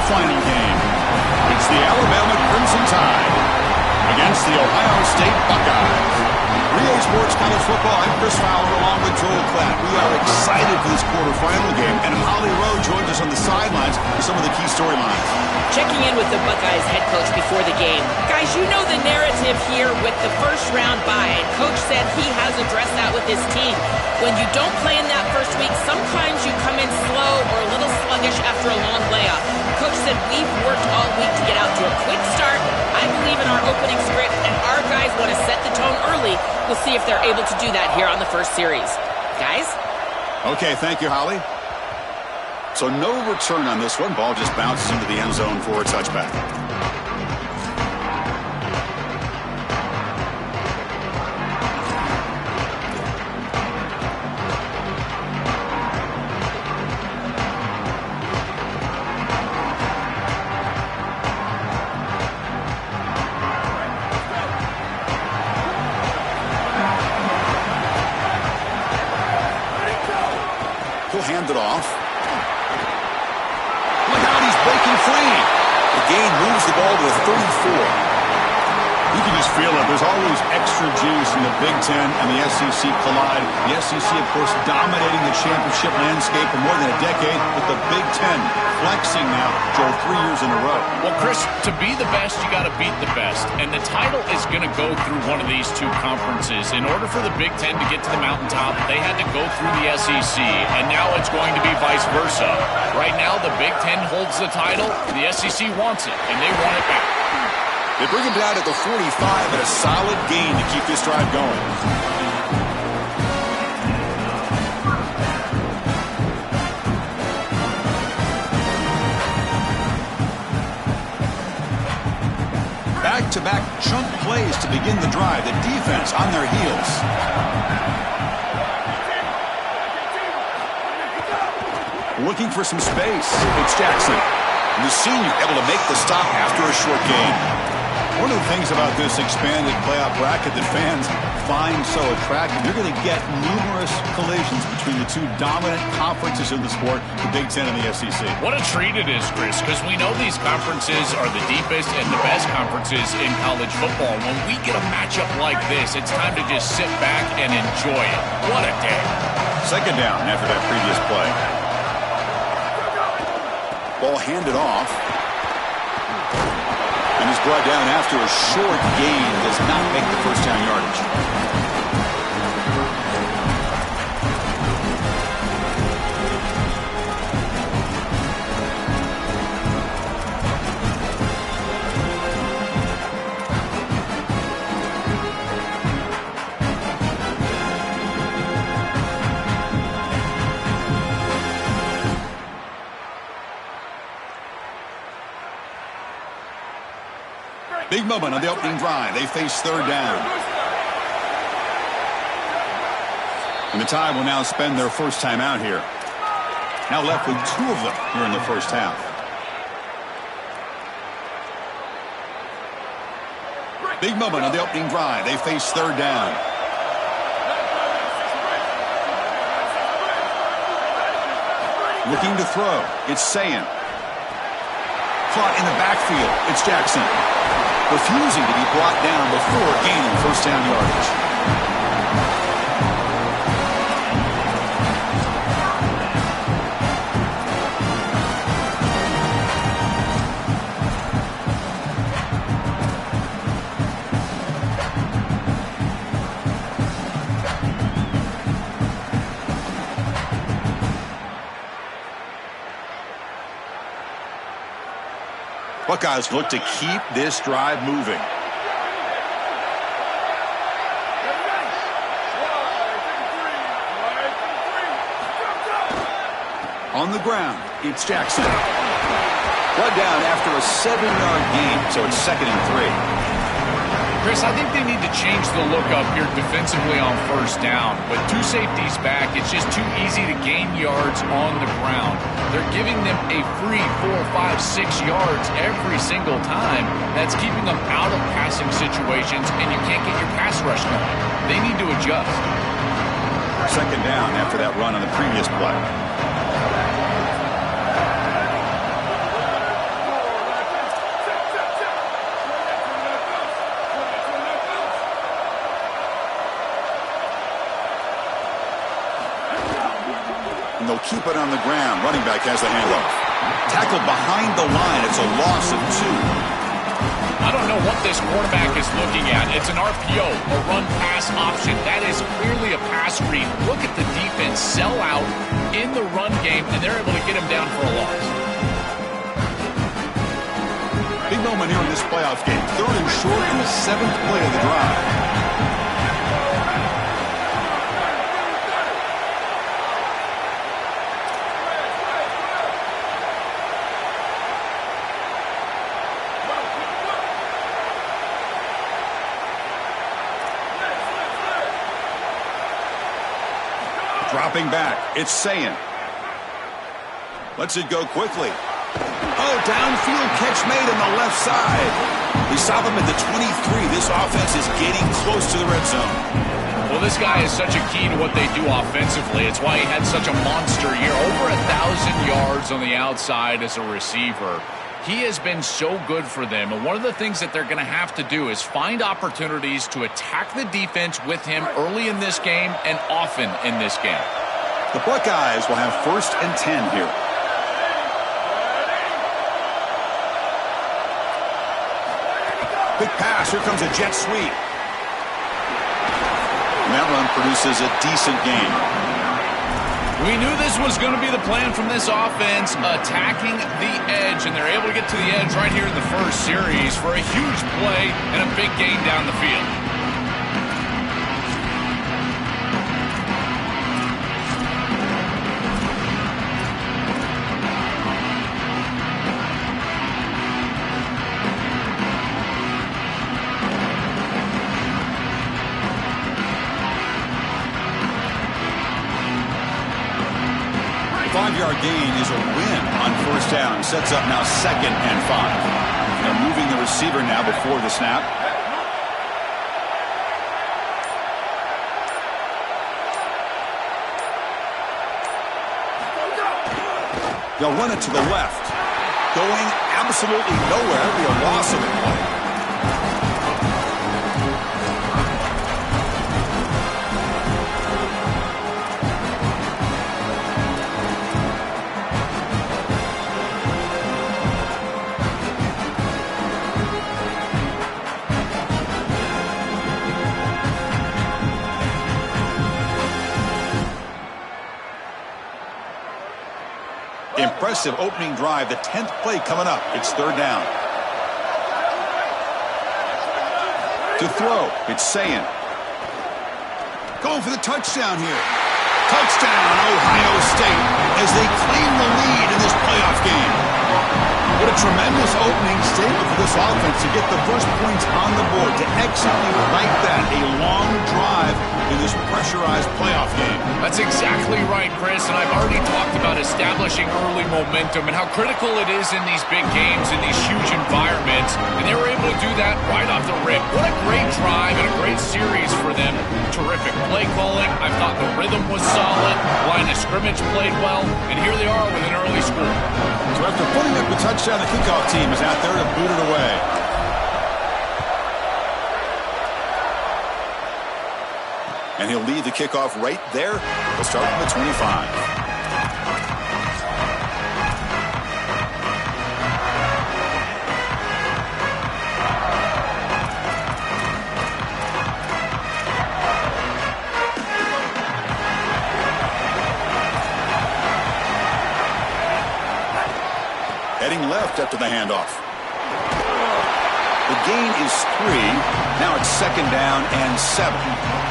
final game. It's the Alabama Crimson Tide against the Ohio State Buckeyes. 3A Sports College Football, I'm Chris Fowler along with Joel Klatt. We are excited for this quarterfinal game, and Holly Rowe joins us on the sidelines with some of the key storylines. Checking in with the Buckeyes head coach before the game. Guys, you know the narrative here with the first round bye, and coach said he has addressed that with his team. When you don't play in that first week, sometimes you come in slow or a little sluggish after a long layoff. Coach said we've worked all week to get out to a quick start. I believe in our opening script, and our guys want to set the tone early. We'll see if they're able to do that here on the first series. Guys? Okay, thank you, Holly. So no return on this one. Ball just bounces into the end zone for a touchback. He'll hand it off. Look out, he's breaking free. The gain moves the ball to the 34. You can just feel it. There's always extra juice in the Big Ten and the SEC collide. The SEC, of course, dominating the championship landscape for more than a decade, with the Big Ten flexing now, Joel, 3 years in a row. Well, Chris, to be the best, you got to beat the best. And the title is going to go through one of these two conferences. In order for the Big Ten to get to the mountaintop, they had to go through the SEC. And now it's going to be vice versa. Right now, the Big Ten holds the title. The SEC wants it, and they want it back. They bring him down at the 45 and a solid gain to keep this drive going. Back-to-back chunk plays to begin the drive. The defense on their heels. Looking for some space. It's Jackson. And the senior able to make the stop after a short gain. One of the things about this expanded playoff bracket that fans find so attractive, you're going to get numerous collisions between the two dominant conferences in the sport, the Big Ten and the SEC. What a treat it is, Chris, because we know these conferences are the deepest and the best conferences in college football. When we get a matchup like this, it's time to just sit back and enjoy it. What a day. Second down after that previous play. Ball handed off. And is brought down after a short gain. Does not make the first down yardage. Big moment on the opening drive. They face third down. And the Tide will now spend their first time out here. Now left with two of them here in the first half. Big moment on the opening drive. They face third down. Looking to throw. It's Sayin. Caught in the backfield. It's Jackson. Refusing to be brought down before gaining first down yardage. Buckeyes look to keep this drive moving. On the ground, it's Jackson. Brought down after a 7-yard gain, so it's 2nd and 3. Chris, I think they need to change the look up here defensively on first down. But two safeties back, it's just too easy to gain yards on the ground. They're giving them a free 4, 5, 6 yards every single time. That's keeping them out of passing situations, and you can't get your pass rush going. They need to adjust. Second down after that run on the previous play. and they'll keep it on the ground. Running back has the handoff. Tackled behind the line. It's a loss of 2. I don't know what this quarterback is looking at. It's an RPO, a run-pass option. That is clearly a pass read. Look at the defense sell out in the run game, and they're able to get him down for a loss. Big moment here in this playoff game. 3rd and short in the 7th play of the drive. Dropping back, it's Sayin. Lets it go quickly. Oh, downfield catch made on the left side. We stop him at the 23. This offense is getting close to the red zone. Well, this guy is such a key to what they do offensively. It's why he had such a monster year. Over 1,000 yards on the outside as a receiver. He has been so good for them, and one of the things that they're going to have to do is find opportunities to attack the defense with him early in this game and often in this game. The Buckeyes will have 1st and 10 here. Big pass, here comes a jet sweep. And that run produces a decent gain. We knew this was going to be the plan from this offense, attacking the edge, and they're able to get to the edge right here in the first series for a huge play and a big gain down the field. Five-yard gain is a win on 1st down. Sets up now 2nd and 5. They're moving the receiver now before the snap. They'll run it to the left. Going absolutely nowhere. It'll be a loss of the play. Impressive opening drive. The 10th play coming up. It's 3rd down. To throw, it's Sayin. Going for the touchdown here. Touchdown, Ohio State, as they claim the lead in this playoff game. What a tremendous opening statement for this offense to get the first points on the board, to execute like that, a long drive in this pressurized playoff game. That's exactly right, Chris, and I've already talked about establishing early momentum and how critical it is in these big games, in these huge environments, and they were able to do that right off the rip. What a great drive and a great series for them. Terrific play calling. I thought the rhythm was solid. Line of scrimmage played well, and here they are with an early score. So after putting up the touchdown, the kickoff team is out there to boot it away. And he'll lead the kickoff right there. We'll start from the 25. Heading left after the handoff. The gain is 3. Now it's 2nd down and 7.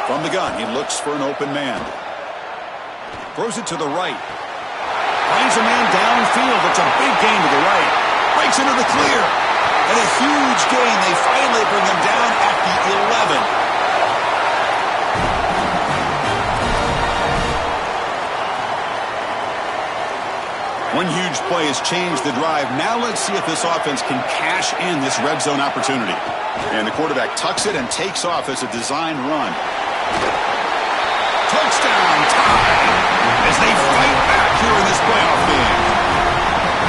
From the gun, he looks for an open man. Throws it to the right. Finds a man downfield. It's a big gain to the right. Breaks into the clear. And a huge gain. They finally bring him down at the 11. One huge play has changed the drive. Now let's see if this offense can cash in this red zone opportunity. And the quarterback tucks it and takes off as a design run. Touchdown time as they fight back here in this playoff game.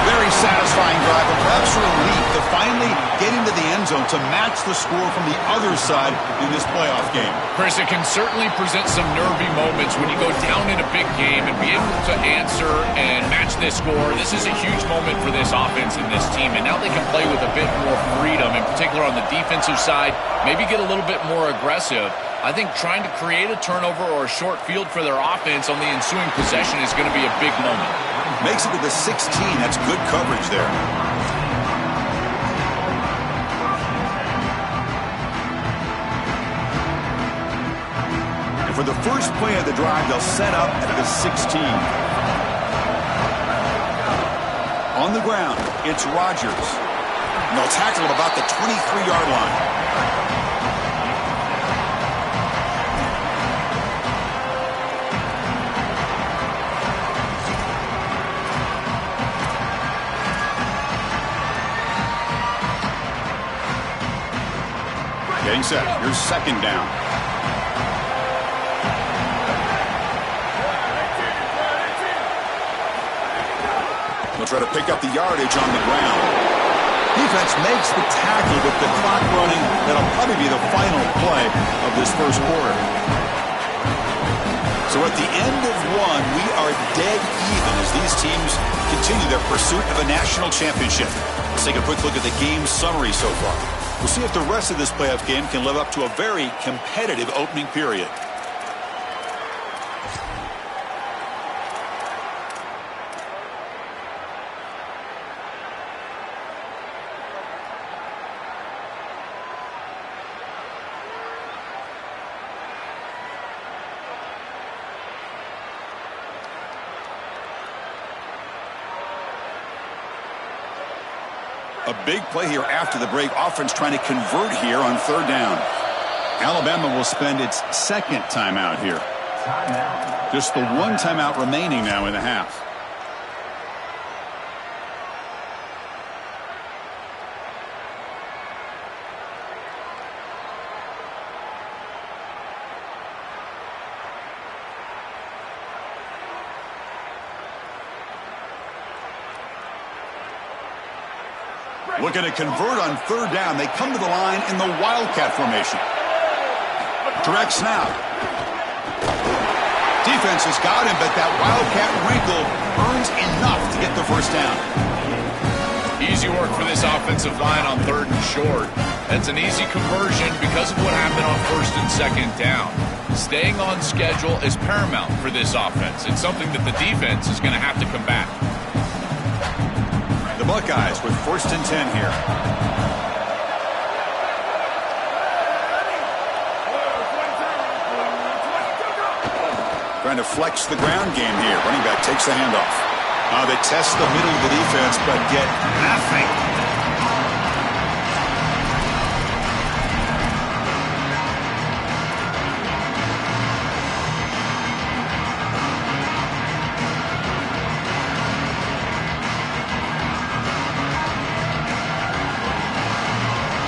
Very satisfying drive, and perhaps a relief to finally get into the end zone to match the score from the other side in this playoff game. Chris, it can certainly present some nervy moments when you go down in a big game and be able to answer and match this score. This is a huge moment for this offense and this team, and now they can play with a bit more freedom, in particular on the defensive side, maybe get a little bit more aggressive. I think trying to create a turnover or a short field for their offense on the ensuing possession is going to be a big moment. Makes it to the 16. That's good coverage there. And for the first play of the drive, they'll set up at the 16. On the ground, it's Rodgers. And they'll tackle him about the 23-yard line. Getting set. Here's second down. They'll try to pick up the yardage on the ground. Defense makes the tackle with the clock running. That'll probably be the final play of this first quarter. So at the end of one, we are dead even as these teams continue their pursuit of a national championship. Let's take a quick look at the game summary so far. We'll see if the rest of this playoff game can live up to a very competitive opening period. A big play here after the break. Offense trying to convert here on third down. Alabama will spend its second timeout here. Just the one timeout remaining now in the half. Looking to convert on third down. They come to the line in the Wildcat formation. Direct snap. Defense has got him, but that Wildcat wrinkle earns enough to get the first down. Easy work for this offensive line on third and short. That's an easy conversion because of what happened on first and second down. Staying on schedule is paramount for this offense. It's something that the defense is going to have to combat. The Buckeyes with first and 10 here. Trying to flex the ground game here. Running back takes the handoff. They test the middle of the defense, but get nothing.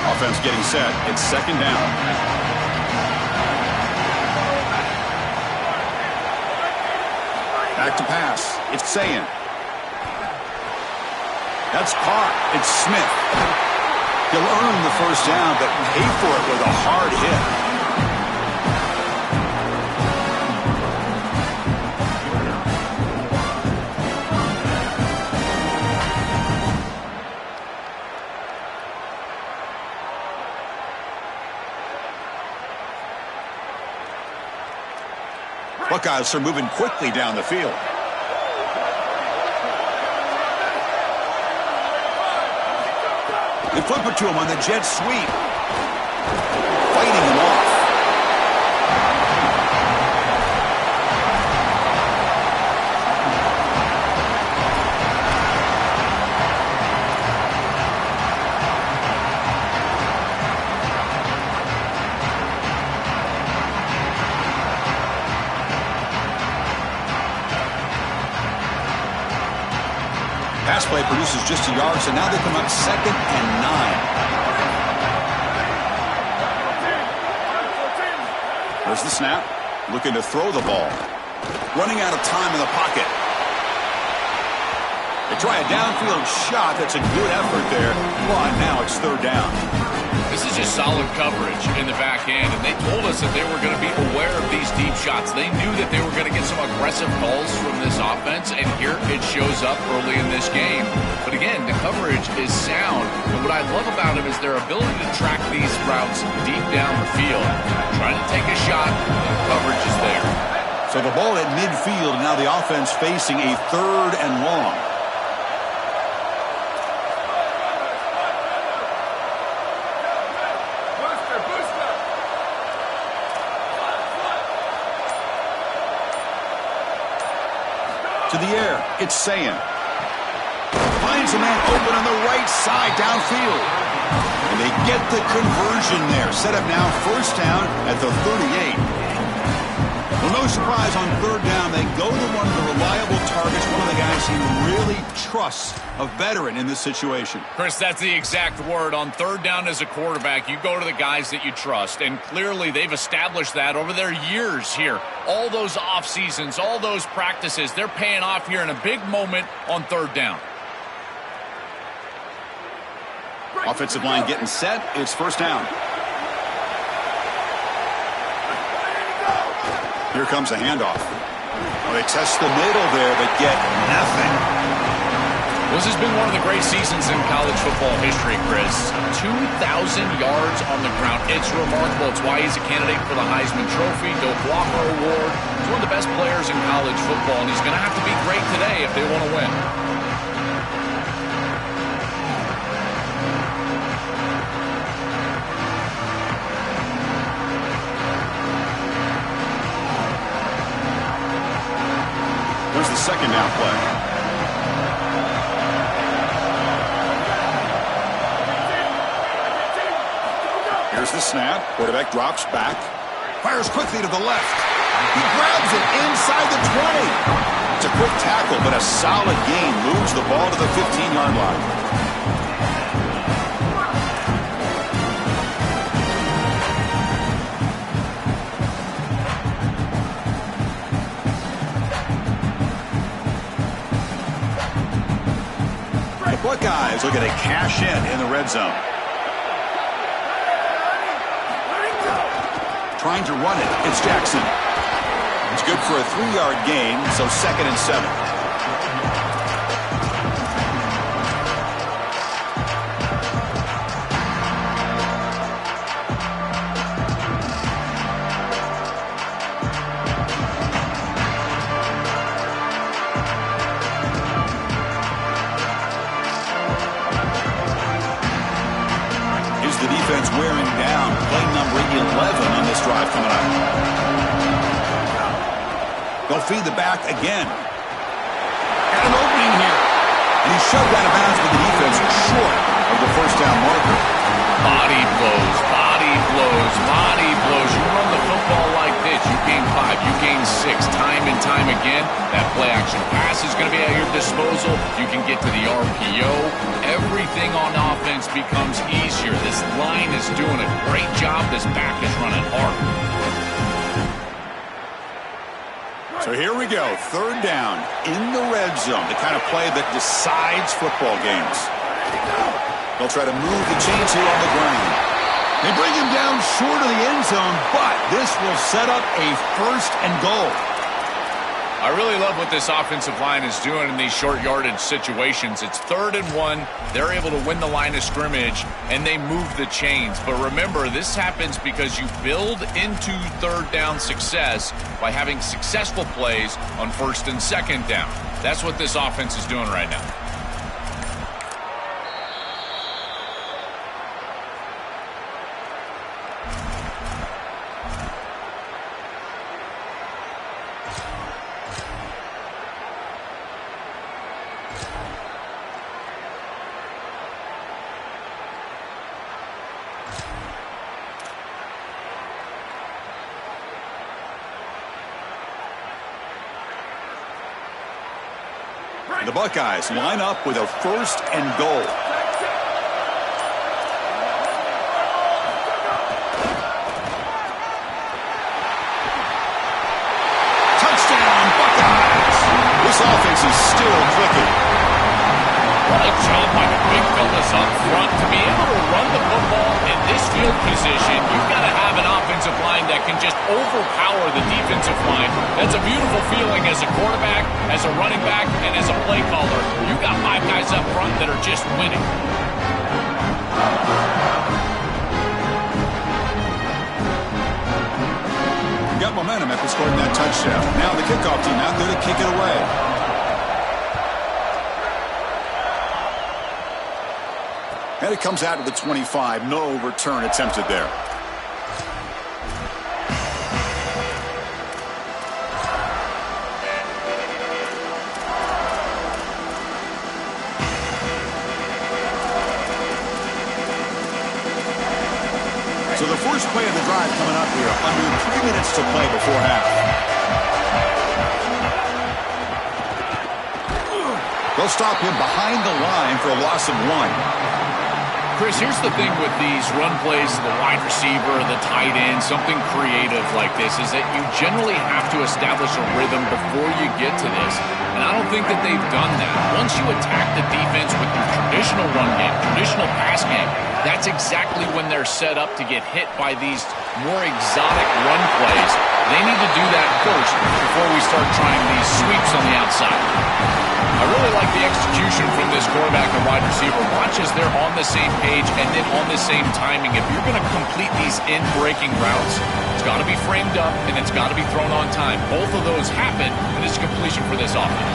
Offense getting set. It's second down. Back to pass. It's Sayin. That's caught. It's Smith. He'll earn the first down, but pay for it with a hard hit. Buckeyes are moving quickly down the field. They flip it to him on the jet sweep. Fighting him off. play produces just a yard, so now they come up 2nd and 9. There's the snap. Looking to throw the ball. Running out of time in the pocket. They try a downfield shot. That's a good effort there, but now it's 3rd down. This is just solid coverage in the back end, and they told us that they were going to be aware of these deep shots. They knew that they were going to get some aggressive calls from this offense, and here it shows up early in this game. But again, the coverage is sound, and what I love about them is their ability to track these routes deep down the field. Trying to take a shot, and coverage is there. So the ball at midfield, and now the offense facing a 3rd and long. To the air, it's Sayin. Finds a man open on the right side downfield. And they get the conversion there. Set up now 1st down at the 38. Well, no surprise on 3rd down. They go to one of the reliable targets, one of the guys he really trusts, a veteran in this situation. Chris, that's the exact word. On 3rd down as a quarterback, you go to the guys that you trust, and clearly they've established that over their years here. All those off seasons, all those practices, they're paying off here in a big moment on 3rd down. Offensive line getting set. It's 1st down. Here comes a handoff. Well, they test the middle there, but get nothing. This has been one of the great seasons in college football history, Chris. 2,000 yards on the ground. It's remarkable. It's why he's a candidate for the Heisman Trophy, Doak Walker Award. He's one of the best players in college football, and he's going to have to be great today if they want to win. There's the 2nd down play. Here's the snap. Quarterback drops back. Fires quickly to the left. He grabs it inside the 20. It's a quick tackle, but a solid gain moves the ball to the 15-yard line. Buckeyes looking to cash in the red zone. Trying to run it. It's Jackson. It's good for a 3-yard gain, so 2nd and 7. The defense wearing down. Play number 11 on this drive coming up. They'll feed the back again. And an opening here. And he's shoved out of bounds with the defense short of the 1st down marker. Body blows, body blows, body blows. You run the football like this, you gain 5, you gain 6, time and time again. That play-action pass is going to be at your disposal. You can get to the RPO. Everything on offense becomes easier. This line is doing a great job. This back is running hard. So here we go. 3rd down in the red zone. The kind of play that decides football games. They'll try to move the chains here on the ground. They bring him down short of the end zone, but this will set up a 1st and goal. I really love what this offensive line is doing in these short yardage situations. It's 3rd and 1. They're able to win the line of scrimmage, and they move the chains. But remember, this happens because you build into 3rd down success by having successful plays on 1st and 2nd down. That's what this offense is doing right now. The Buckeyes line up with a 1st and goal. Touchdown, Buckeyes! This offense is still clicking. What a job by the big fellas up front. To be able to run the football in this field position, you've got to have an offensive line that can just overpower the defensive line. That's a beautiful feeling as a quarterback, as a running back, and as a play caller. You've got 5 guys up front that are just winning. Got momentum after scoring that touchdown. Now the kickoff team out there to kick it away. And it comes out to the 25. No return attempted there. So the first play of the drive coming up here. Under 3 minutes to play before half. They'll stop him behind the line for a loss of 1. Chris, here's the thing with these run plays, the wide receiver, the tight end, something creative like this, is that you generally have to establish a rhythm before you get to this. And I don't think that they've done that. Once you attack the defense with your traditional run game, traditional pass game, that's exactly when they're set up to get hit by these more exotic run plays. They need to do that first before we start trying these sweeps on the outside. I really like the execution from this quarterback and wide receiver. Watch as they're on the same page and then on the same timing. If you're going to complete these in-breaking routes, it's got to be framed up and it's got to be thrown on time. Both of those happen, and it's completion for this offense.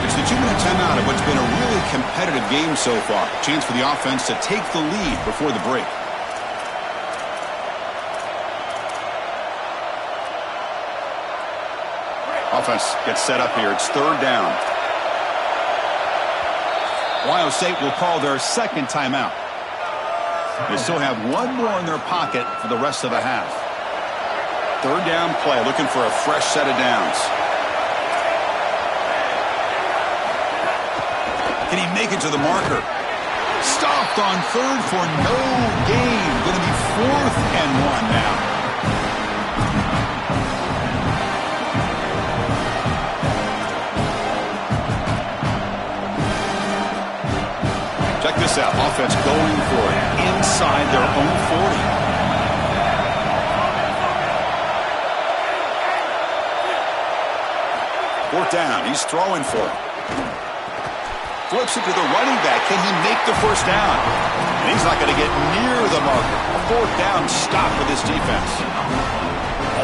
It's the 2-minute timeout of what's been a really competitive game so far. Chance for the offense to take the lead before the break. Offense gets set up here. It's 3rd down. Ohio State will call their 2nd timeout. They still have 1 more in their pocket for the rest of the half. 3rd down play, looking for a fresh set of downs. Can he make it to the marker? Stopped on 3rd for no gain. Going to be 4th and 1 now. Check this out. Offense going for it inside their own 40. Fourth down. He's throwing for it. Flips it to the running back. Can he make the first down? And he's not going to get near the marker. A 4th down stop for this defense.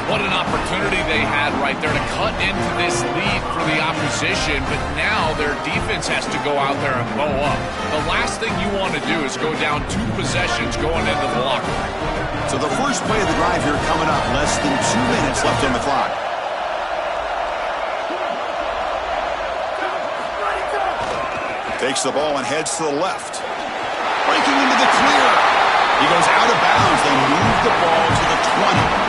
What an opportunity they had right there to cut into this lead for the opposition, but now their defense has to go out there and blow up. The last thing you want to do is go down 2 possessions going into the locker room. So the first play of the drive here coming up, less than 2 minutes left on the clock. Takes the ball and heads to the left. Breaking into the clear. He goes out of bounds. They move the ball to the 20.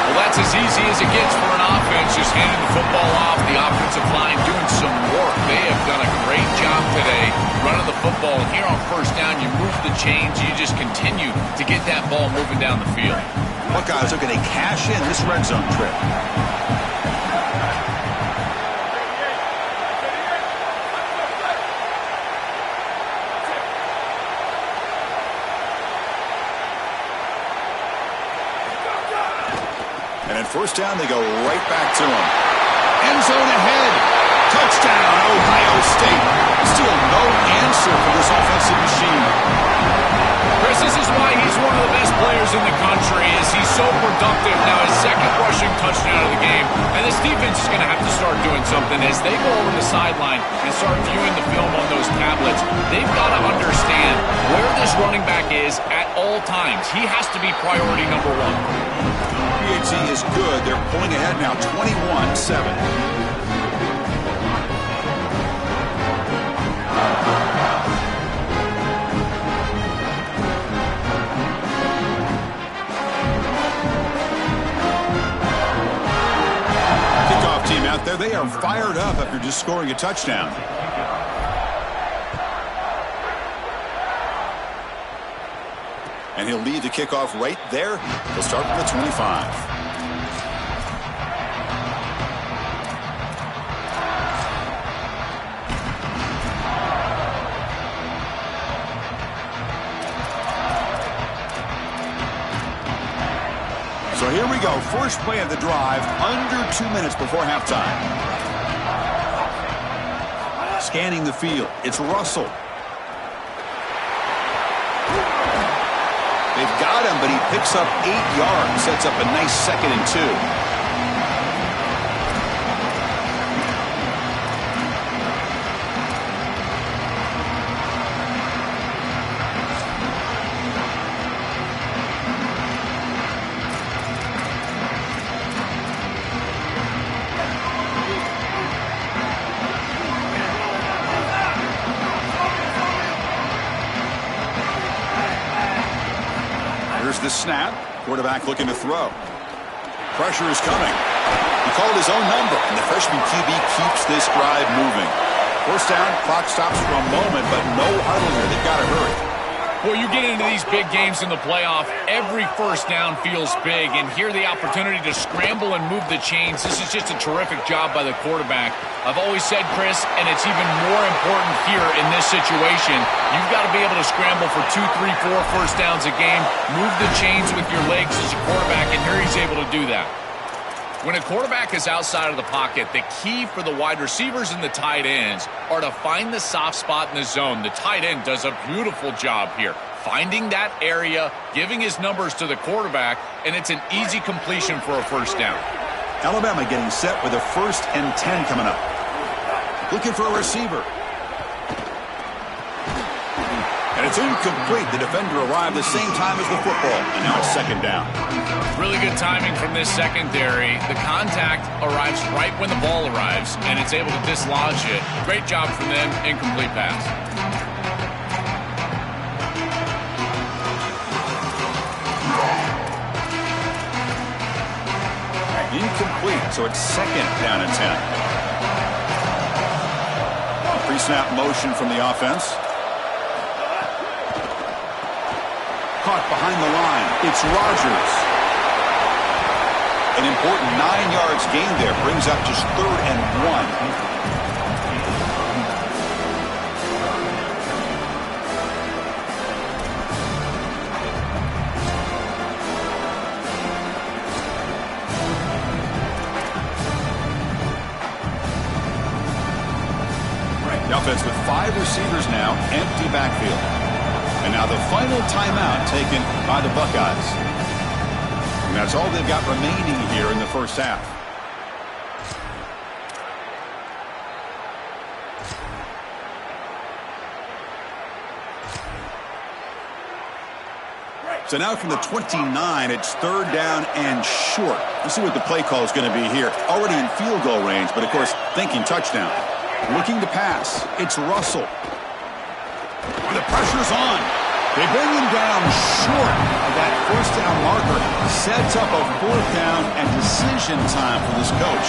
Well, that's as easy as it gets for an offense, just handing the football off. The offensive line doing some work. They have done a great job today running the football. And here on 1st down, you move the chains. You just continue to get that ball moving down the field. Buckeyes are going to cash in this red zone trip. And at 1st down, they go right back to him. End zone ahead. Touchdown, Ohio State. Still no answer for this offensive machine. Chris, this is why he's one of the best players in the country, is he's so productive. Now his 2nd rushing touchdown of the game. And this defense is going to have to start doing something as they go over the sideline and start viewing the film on those tablets. They've got to understand where this running back is at all times. He has to be priority number 1. PAT is good. They're pulling ahead now, 21-7. Kickoff team out there, they are fired up after just scoring a touchdown. And he'll lead the kickoff right there. He'll start from the 25. So here we go. First play of the drive, under 2 minutes before halftime. Scanning the field. It's Russell. They've got him, but he picks up 8 yards. Sets up a nice 2nd and 2. Here's the snap. Quarterback looking to throw. Pressure is coming. He called his own number, and the freshman QB keeps this drive moving. First down, clock stops for a moment, but no huddle here. They've got to hurry. Well, you get into these big games in the playoff, every first down feels big, and here the opportunity to scramble and move the chains. This is just a terrific job by the quarterback. I've always said, Chris, and it's even more important here in this situation, you've got to be able to scramble for 2, 3, 4 first downs a game, move the chains with your legs as a quarterback, and here he's able to do that. When a quarterback is outside of the pocket, the key for the wide receivers and the tight ends are to find the soft spot in the zone. The tight end does a beautiful job here, finding that area, giving his numbers to the quarterback, and it's an easy completion for a first down. Alabama getting set with a 1st and 10 coming up. Looking for a receiver. And it's incomplete. The defender arrived the same time as the football, and now it's 2nd down. Really good timing from this secondary. The contact arrives right when the ball arrives, and it's able to dislodge it. Great job from them. Incomplete pass. Incomplete, so it's 2nd down and 10. Pre-snap motion from the offense. Caught behind the line. It's Rodgers. An important 9 yards gain there. Brings up just 3rd and 1. The offense with 5 receivers now, empty backfield. And now the final timeout taken by the Buckeyes. And that's all they've got remaining here in the first half. So now from the 29, it's 3rd down and short. Let's see what the play call is going to be here. Already in field goal range, but of course thinking touchdown. Looking to pass. It's Russell. The pressure's on. They bring him down short of that first down marker. Sets up a 4th down and decision time for this coach.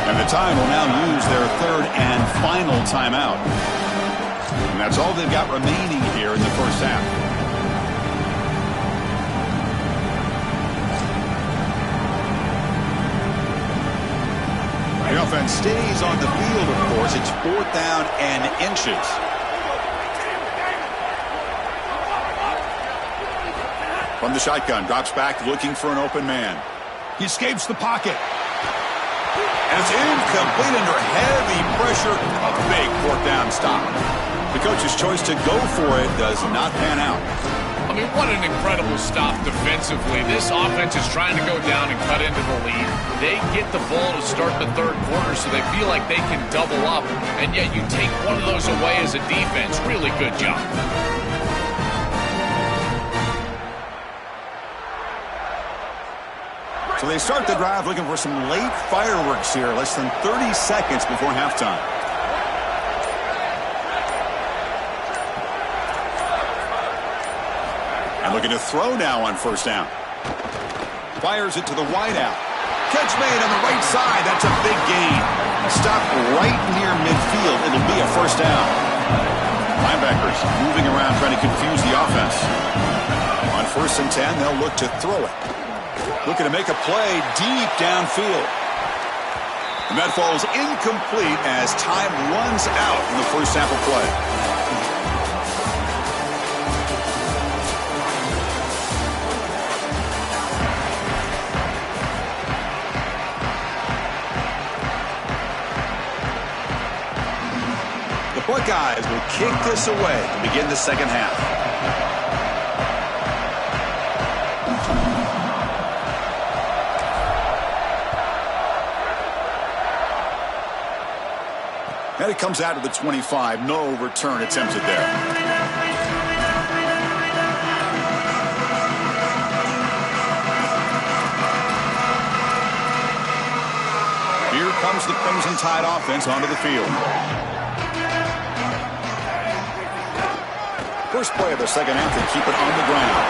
And the time will now use their 3rd and final timeout. And that's all they've got remaining here in the first half. The offense stays on the field, of course. It's 4th down and inches. From the shotgun, drops back looking for an open man. He escapes the pocket. And it's incomplete under heavy pressure. A big 4th down stop. The coach's choice to go for it does not pan out. I mean, what an incredible stop defensively. This offense is trying to go down and cut into the lead. They get the ball to start the 3rd quarter, so they feel like they can double up, and yet you take one of those away as a defense. Really good job. So they start the drive looking for some late fireworks here, less than 30 seconds before halftime. And looking to throw now on 1st down. Fires it to the wideout. Catch made on the right side. That's a big gain. Stop right near midfield. It'll be a 1st down. Linebackers moving around trying to confuse the offense. On 1st and 10, they'll look to throw it. Looking to make a play deep downfield. And that falls incomplete as time runs out in the first sample play. The Buckeyes will kick this away to begin the second half. And it comes out to the 25. No return attempted there. Here comes the Crimson Tide offense onto the field. First play of the second half, they keep it on the ground.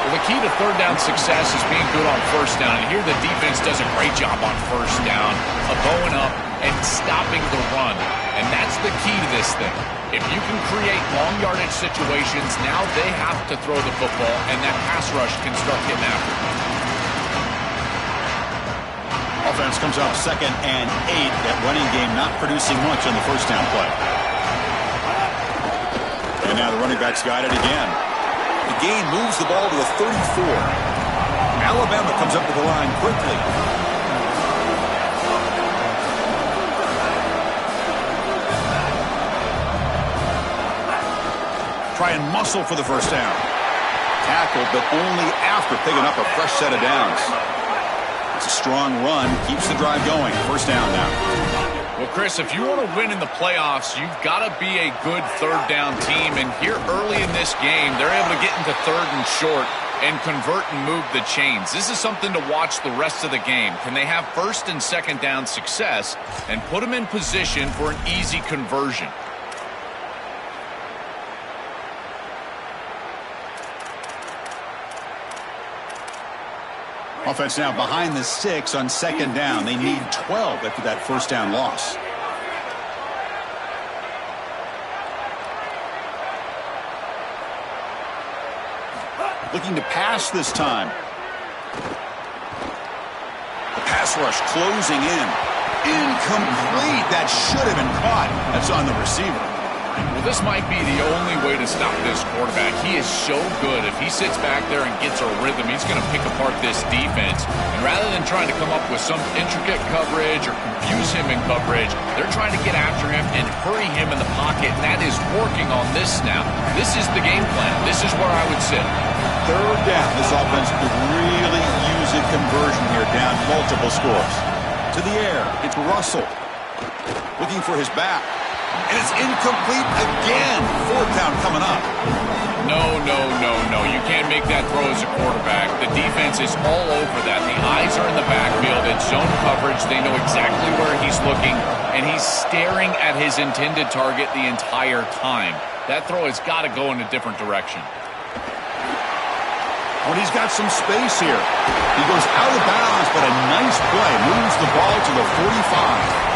Well, the key to third down success is being good on first down. And here the defense does a great job on first down of going up and stopping the run. And that's the key to this thing. If you can create long yardage situations, now they have to throw the football, and that pass rush can start getting after it. Offense comes out 2nd and 8. That running game not producing much on the first down play. And now the running back's got it again. The gain moves the ball to the 34. Alabama comes up to the line quickly. Try and muscle for the first down. Tackled, but only after picking up a fresh set of downs. It's a strong run, keeps the drive going. First down now. Well, Chris, if you want to win in the playoffs, you've got to be a good third down team. And here early in this game, they're able to get into 3rd and short and convert and move the chains. This is something to watch the rest of the game. Can they have 1st and 2nd down success and put them in position for an easy conversion? Offense now behind the 6 on 2nd down. They need 12 after that first down loss. Looking to pass this time. The pass rush closing in. Incomplete. That should have been caught. That's on the receiver. Well, this might be the only way to stop this quarterback. He is so good. If he sits back there and gets a rhythm, he's going to pick apart this defense. And rather than trying to come up with some intricate coverage or confuse him in coverage, they're trying to get after him and hurry him in the pocket, and that is working on this snap. This is the game plan. This is where I would sit. Third down. This offense could really use a conversion here, down multiple scores. To the air. It's Russell. Looking for his back. And it's incomplete again. 4th down coming up. No. You can't make that throw as a quarterback. The defense is all over that. The eyes are in the backfield. It's zone coverage. They know exactly where he's looking, and he's staring at his intended target the entire time. That throw has got to go in a different direction. When he's got some space here. He goes out of bounds, but a nice play. Moves the ball to the 45.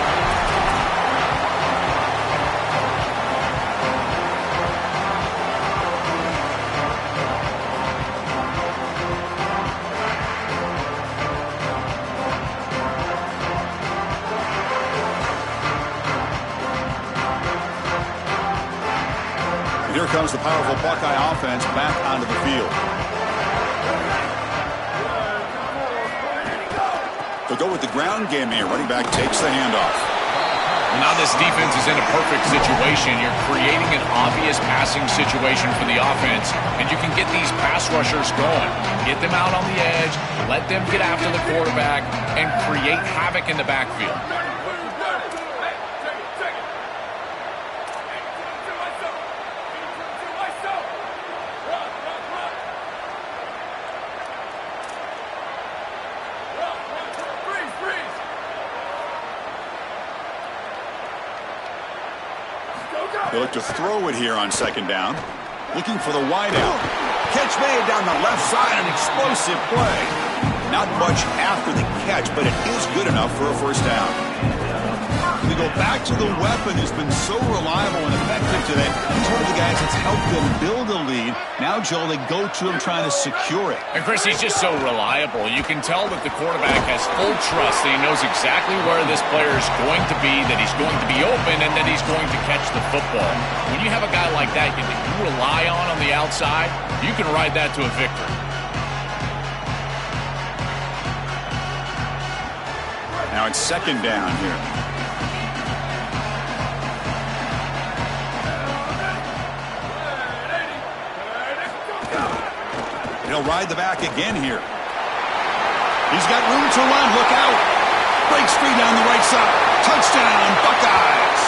Here comes the powerful Buckeye offense back onto the field. They'll go with the ground game here. Running back takes the handoff. Well, now this defense is in a perfect situation. You're creating an obvious passing situation for the offense, and you can get these pass rushers going. Get them out on the edge, let them get after the quarterback, and create havoc in the backfield. They look to throw it here on 2nd down. Looking for the wideout. Catch made down the left side, an explosive play. Not much after the catch, but it is good enough for a first down. We go back to the weapon who's been so reliable and effective today. He's one of the guys that's helped them build a lead. Now, Joel, they go to him trying to secure it. And, Chris, he's just so reliable. You can tell that the quarterback has full trust that he knows exactly where this player is going to be, that he's going to be open, and that he's going to catch the football. When you have a guy like that you rely on the outside, you can ride that to a victory. Now it's second down here. He'll ride the back again here. He's got room to run. Look out. Breaks free down the right side. Touchdown, Buckeyes.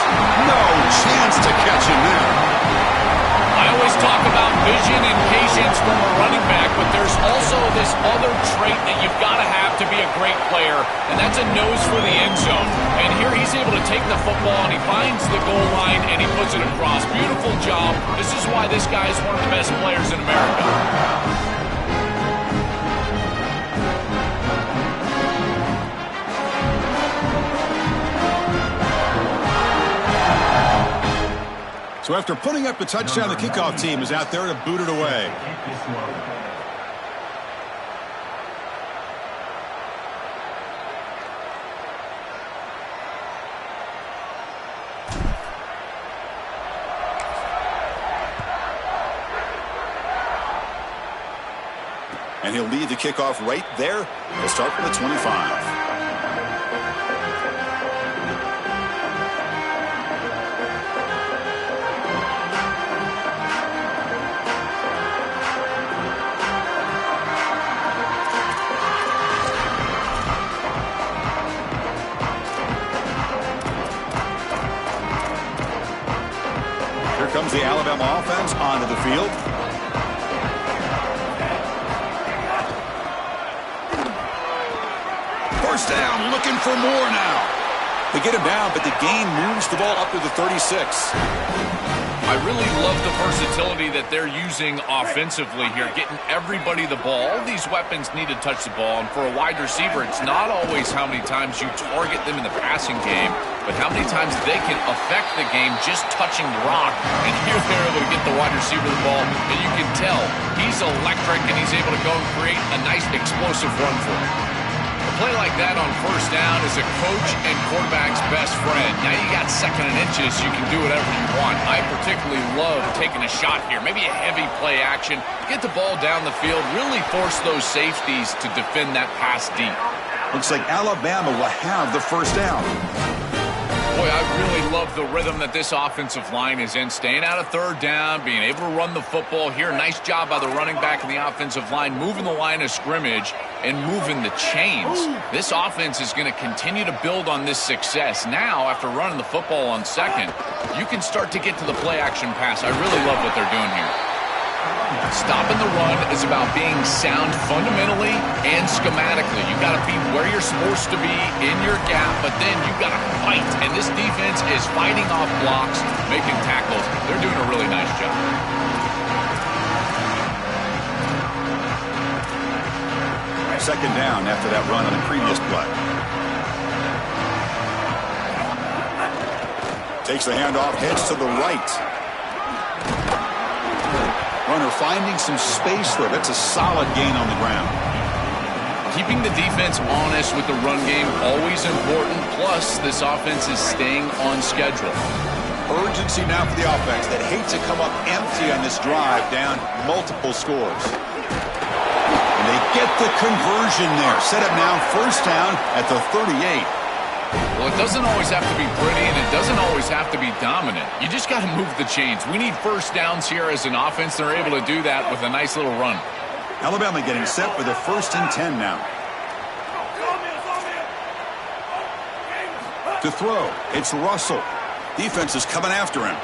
No chance to catch him there. I always talk about vision and patience from a running back, but there's also this other trait that you've got to have to be a great player, and that's a nose for the end zone. And here he's able to take the football, and he finds the goal line, and he puts it across. Beautiful job. This is why this guy is one of the best players in America. So after putting up the touchdown, the kickoff team is out there to boot it away. And he'll lead the kickoff right there. He'll start from the 25. Comes the Alabama offense onto the field. First down, looking for more now. They get him down, but the gain moves the ball up to the 36. I really love the versatility that they're using offensively here, getting everybody the ball. All these weapons need to touch the ball, and for a wide receiver, it's not always how many times you target them in the passing game, but how many times they can affect the game just touching the rock. And here they're able to get the wide receiver the ball, and you can tell he's electric, and he's able to go and create a nice explosive run for him. A play like that on first down is a coach and quarterback's best friend. Now you got second and inches, you can do whatever you want. I particularly love taking a shot here, maybe a heavy play action, get the ball down the field, really force those safeties to defend that pass deep. Looks like Alabama will have the first down. Boy, I really love the rhythm that this offensive line is in. Staying out of third down, being able to run the football here. Nice job by the running back and the offensive line, moving the line of scrimmage and moving the chains. This offense is going to continue to build on this success. Now, after running the football on second, you can start to get to the play-action pass. I really love what they're doing here. Stopping the run is about being sound fundamentally and schematically. You've got to be where you're supposed to be in your gap, but then you've got to fight. And this defense is fighting off blocks, making tackles. They're doing a really nice job. Second down after that run on the previous play. Takes the handoff, heads to the right. Runner finding some space there. That's a solid gain on the ground. Keeping the defense honest with the run game, always important. Plus, this offense is staying on schedule. Urgency now for the offense that hate to come up empty on this drive, down multiple scores. And they get the conversion there. Set up now, first down at the 38. Well, it doesn't always have to be pretty, and it doesn't always have to be dominant. You just got to move the chains. We need first downs here as an offense. They're able to do that with a nice little run. Alabama getting set for the 1st and 10 now. To throw, it's Russell. Defense is coming after him.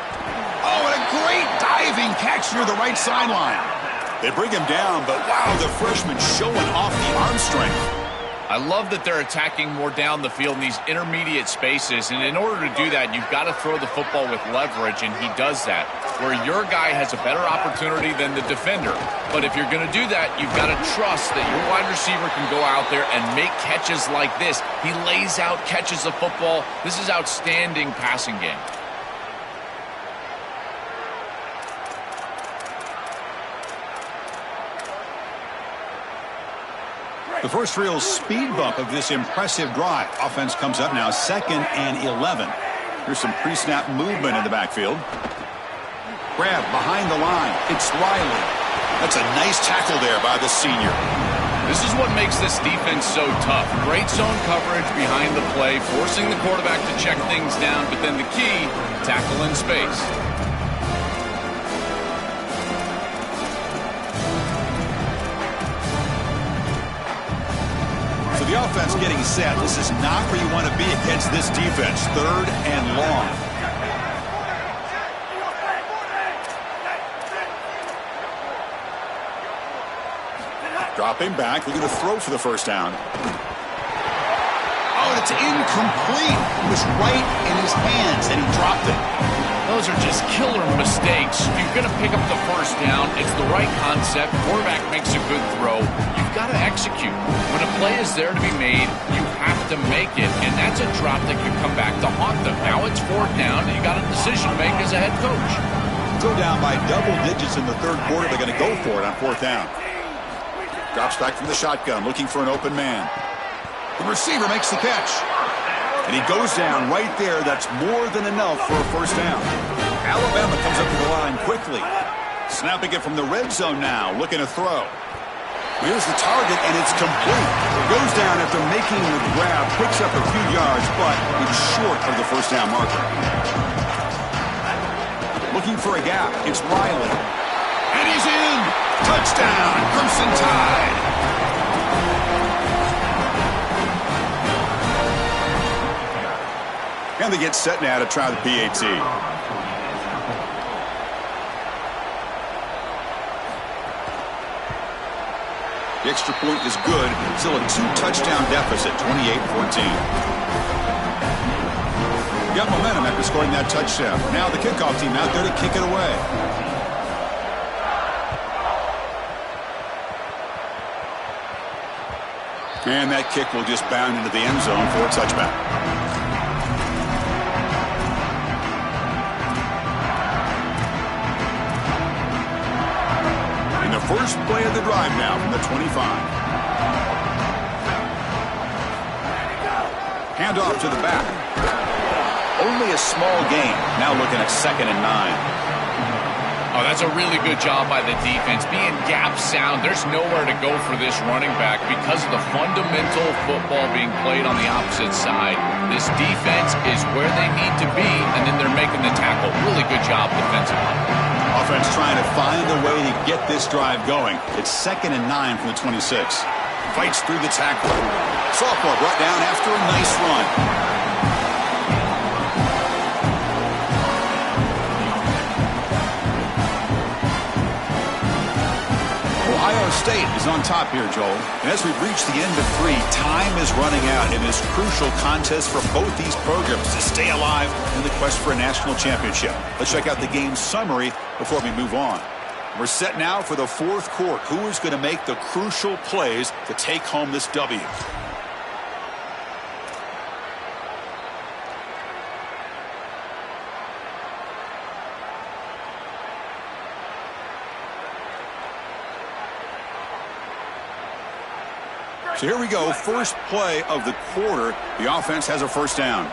Oh, and a great diving catch near the right sideline. They bring him down, but wow, the freshman showing off the arm strength. I love that they're attacking more down the field in these intermediate spaces, and in order to do that, you've got to throw the football with leverage, and he does that, where your guy has a better opportunity than the defender. But if you're going to do that, you've got to trust that your wide receiver can go out there and make catches like this. He lays out, catches the football. This is outstanding passing game. The first real speed bump of this impressive drive. Offense comes up now 2nd and 11. Here's some pre-snap movement in the backfield. Grab behind the line. It's Riley. That's a nice tackle there by the senior. This is what makes this defense so tough. Great zone coverage behind the play, forcing the quarterback to check things down, but then the key, tackle in space. So the offense getting set. This is not where you want to be against this defense. 3rd and long. Dropping back, looking to throw for the first down. Oh, it's incomplete. It was right in his hands, and he dropped it. Those are just killer mistakes. If you're going to pick up the first down, it's the right concept. Quarterback makes a good throw. You've got to execute. When a play is there to be made, you have to make it, and that's a drop that could come back to haunt them. Now it's 4th down, and you got a decision to make as a head coach. Still down by double digits in the 3rd quarter. They're going to go for it on 4th down. Drops back from the shotgun, looking for an open man. The receiver makes the catch. And he goes down right there. That's more than enough for a first down. Alabama comes up to the line quickly. Snapping it from the red zone now, looking to throw. Here's the target, and it's complete. Goes down after making the grab, picks up a few yards, but it's short of the first down marker. Looking for a gap. It's Riley. And he's in. Touchdown, Crimson Tide. And they get set now to try the PAT. The extra point is good. Still a 2-touchdown deficit, 28-14. Got momentum after scoring that touchdown. Now the kickoff team out there to kick it away. And that kick will just bound into the end zone for a touchback. And the first play of the drive now from the 25. Hand off to the back. Only a small gain. Now looking at 2nd and 9. Oh, that's a really good job by the defense. Being gap sound, there's nowhere to go for this running back because of the fundamental football being played on the opposite side. This defense is where they need to be, and then they're making the tackle. Really good job defensively. Offense trying to find a way to get this drive going. It's 2nd and 9 from the 26. Fights through the tackle. Sophomore brought down after a nice run. Ohio State is on top here, Joel. And as we've reached the end of 3, time is running out in this crucial contest for both these programs to stay alive in the quest for a national championship. Let's check out the game summary before we move on. We're set now for the 4th quarter. Who is going to make the crucial plays to take home this W? So here we go, first play of the quarter. The offense has a first down.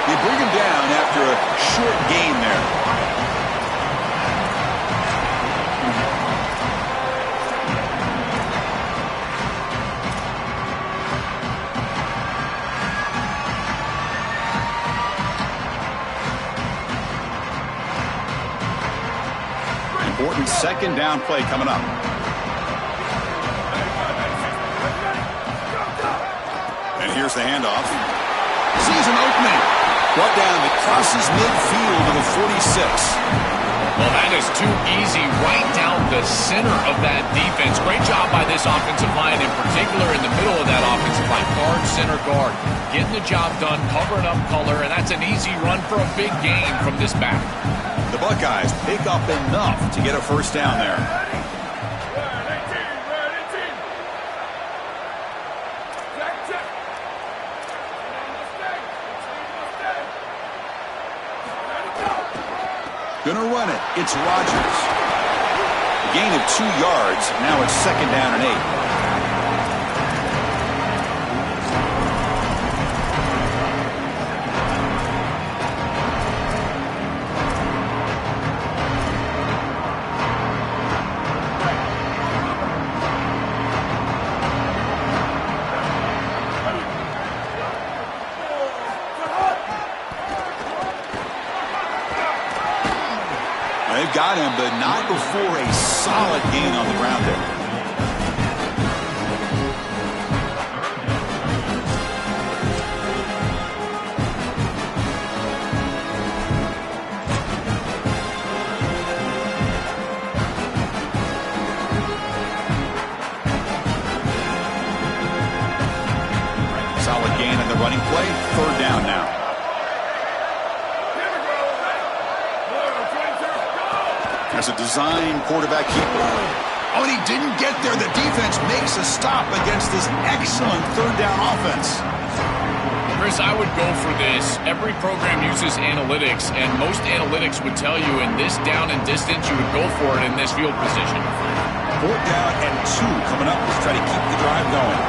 They bring him down after a short gain there. Important 2nd down play coming up. And here's the handoff. Sees an opening. Brought down that crosses midfield to the 46. Well, that is too easy right down the center of that defense. Great job by this offensive line, in particular in the middle of that offensive line. Guard, center guard, getting the job done, covering up color, and that's an easy run for a big gain from this back. The Buckeyes pick up enough to get a first down there. Gonna run it. It's Rodgers. Gain of 2 yards. Now it's 2nd down and 8. They've got him, but not before a solid gain on the ground there. Solid gain on the running play. 3rd down now. As a design quarterback keeper. Oh, and he didn't get there. The defense makes a stop against this excellent 3rd down offense. Chris, I would go for this. Every program uses analytics, and most analytics would tell you in this down and distance, you would go for it in this field position. 4th down and 2 coming up. Let's try to keep the drive going.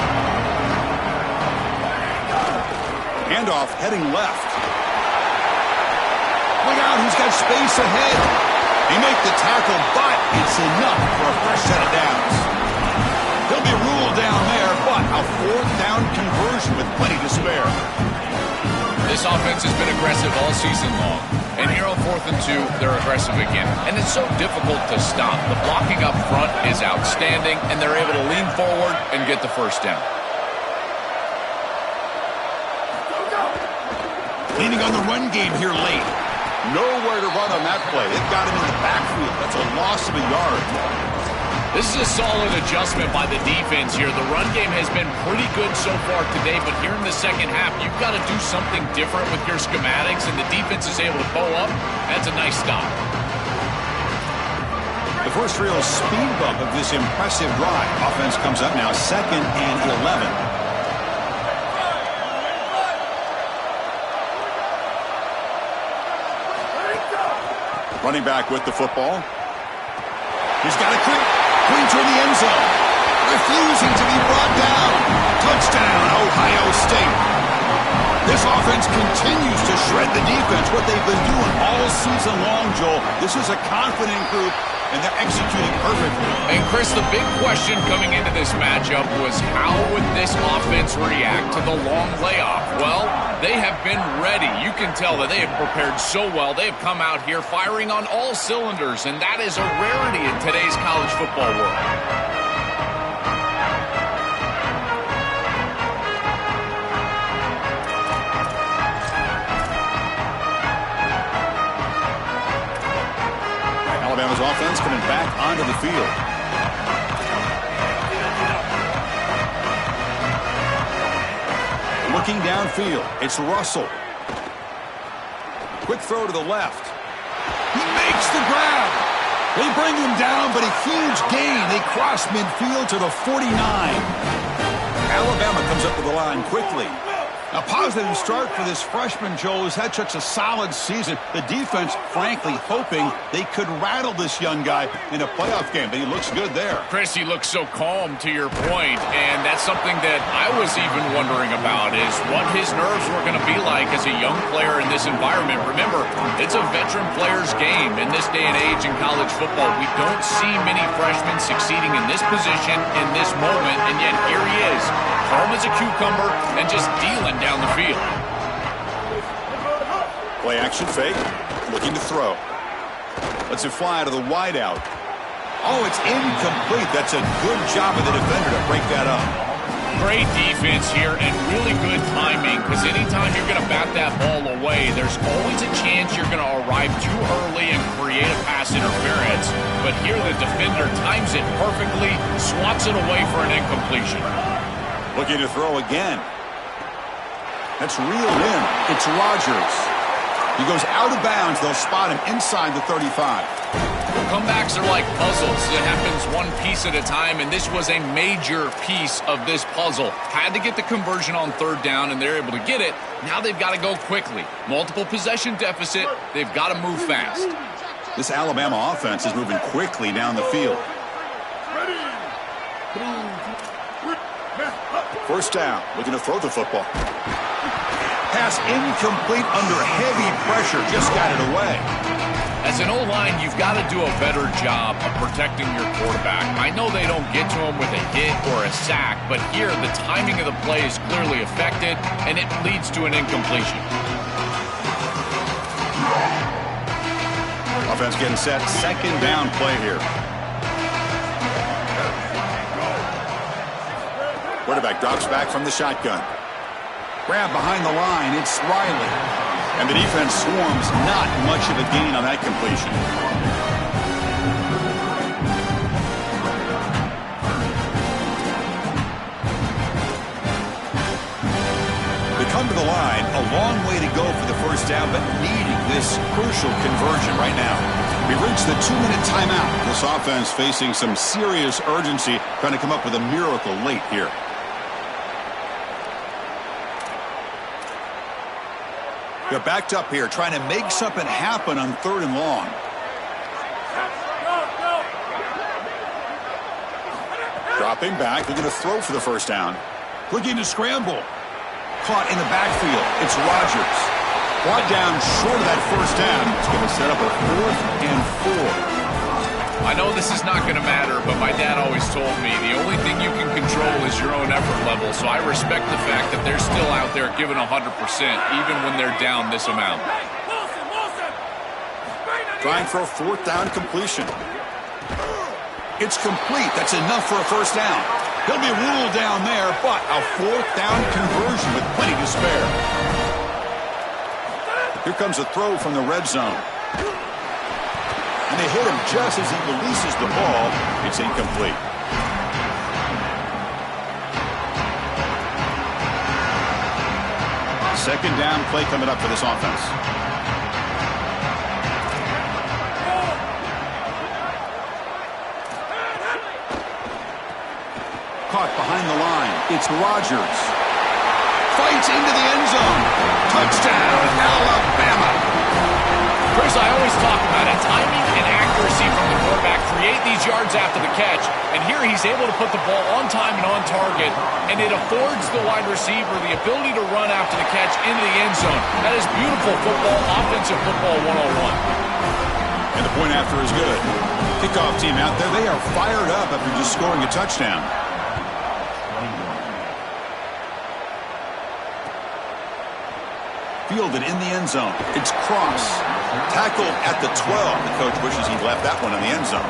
Handoff heading left. Look out, he's got space ahead. He made the tackle, but it's enough for a fresh set of downs. He'll be ruled down there, but a 4th down conversion with plenty to spare. This offense has been aggressive all season long. And here on 4th and 2, they're aggressive again. And it's so difficult to stop. The blocking up front is outstanding, and they're able to lean forward and get the first down. Leaning on the run game here late. Nowhere to run on that play. They've got him in the backfield. That's a loss of a yard. This is a solid adjustment by the defense here. The run game has been pretty good so far today, but here in the second half, you've got to do something different with your schematics, and the defense is able to bow up. That's a nice stop. The first real speed bump of this impressive drive. Offense comes up now 2nd and 11. Running back with the football. He's got a clean toward the end zone. Refusing to be brought down. Touchdown, Ohio State. This offense continues to shred the defense, what they've been doing all season long, Joel. This is a confident group, and they're executing perfectly. And, Chris, the big question coming into this matchup was how would this offense react to the long layoff? Well, they have been ready. You can tell that they have prepared so well. They have come out here firing on all cylinders, and that is a rarity in today's college football world. Alabama's offense coming back onto the field. Looking downfield, it's Russell. Quick throw to the left. He makes the grab. They bring him down, but a huge gain. They cross midfield to the 49. Alabama comes up to the line quickly. A positive start for this freshman, Joel, who's had such a solid season. The defense, frankly, hoping they could rattle this young guy in a playoff game, but he looks good there. Chris, he looks so calm, to your point, and that's something that I was even wondering about, is what his nerves were going to be like as a young player in this environment. Remember, it's a veteran player's game in this day and age in college football. We don't see many freshmen succeeding in this position in this moment, and yet here he is, calm as a cucumber and just dealing down the field. Play action fake, looking to throw. Lets it fly to the wideout. Oh, it's incomplete. That's a good job of the defender to break that up. Great defense here and really good timing, because anytime you're going to bat that ball away, there's always a chance you're going to arrive too early and create a pass interference. But here the defender times it perfectly, swats it away for an incompletion. Looking to throw again. That's reeled in. It's Rodgers. He goes out of bounds. They'll spot him inside the 35. Comebacks are like puzzles. It happens one piece at a time, and this was a major piece of this puzzle. Had to get the conversion on third down, and they're able to get it. Now they've got to go quickly. Multiple possession deficit. They've got to move fast. This Alabama offense is moving quickly down the field. First down, looking to throw the football. Pass incomplete under heavy pressure, just got it away. As an O-line, you've got to do a better job of protecting your quarterback. I know they don't get to him with a hit or a sack, but here the timing of the play is clearly affected, and it leads to an incompletion. Offense getting set, second down play here. Quarterback drops back from the shotgun. Grab behind the line, it's Riley. And the defense swarms, not much of a gain on that completion. They come to the line, a long way to go for the first down, but needing this crucial conversion right now. We've reached the 2-minute timeout. This offense facing some serious urgency, trying to come up with a miracle late here. They're backed up here, trying to make something happen on third and long. Dropping back, they're going to throw for the first down. Looking to scramble. Caught in the backfield. It's Rodgers. Brought down short of that first down. It's going to set up a 4th and 4. I know this is not going to matter, but my dad always told me the only thing you can control is your own effort level, so I respect the fact that they're still out there giving 100%, even when they're down this amount. Trying for a 4th down completion. It's complete. That's enough for a first down. He'll be ruled down there, but a 4th down conversion with plenty to spare. Here comes a throw from the red zone. And they hit him just as he releases the ball. It's incomplete. Second down play coming up for this offense. Caught behind the line. It's Rodgers. Fights into the end zone. Touchdown, Alabama. Chris, I always talk about it. Timing and accuracy from the quarterback create these yards after the catch. And here he's able to put the ball on time and on target. And it affords the wide receiver the ability to run after the catch into the end zone. That is beautiful football, offensive football 101. And the point after is good. Kickoff team out there. They are fired up after just scoring a touchdown. Fielded in the end zone. It's Cross. Tackled at the 12. The coach wishes he'd left that one in the end zone.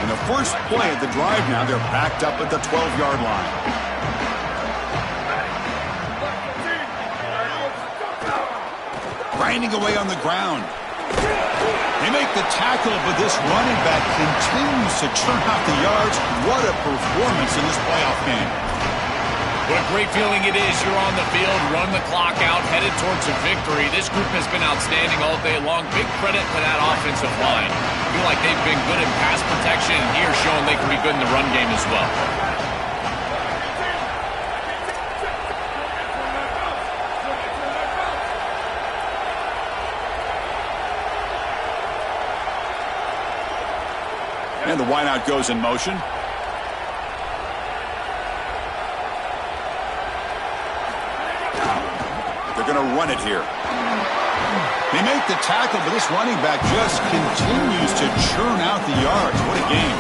And the first play of the drive now, they're backed up at the 12-yard line. Grinding away on the ground. They make the tackle, but this running back continues to churn out the yards. What a performance in this playoff game. What a great feeling it is. You're on the field, run the clock out, headed towards a victory. This group has been outstanding all day long. Big credit to that offensive line. I feel like they've been good in pass protection, and here showing they can be good in the run game as well. And the wideout goes in motion. They're going to run it here. They make the tackle, but this running back just continues to churn out the yards. What a game.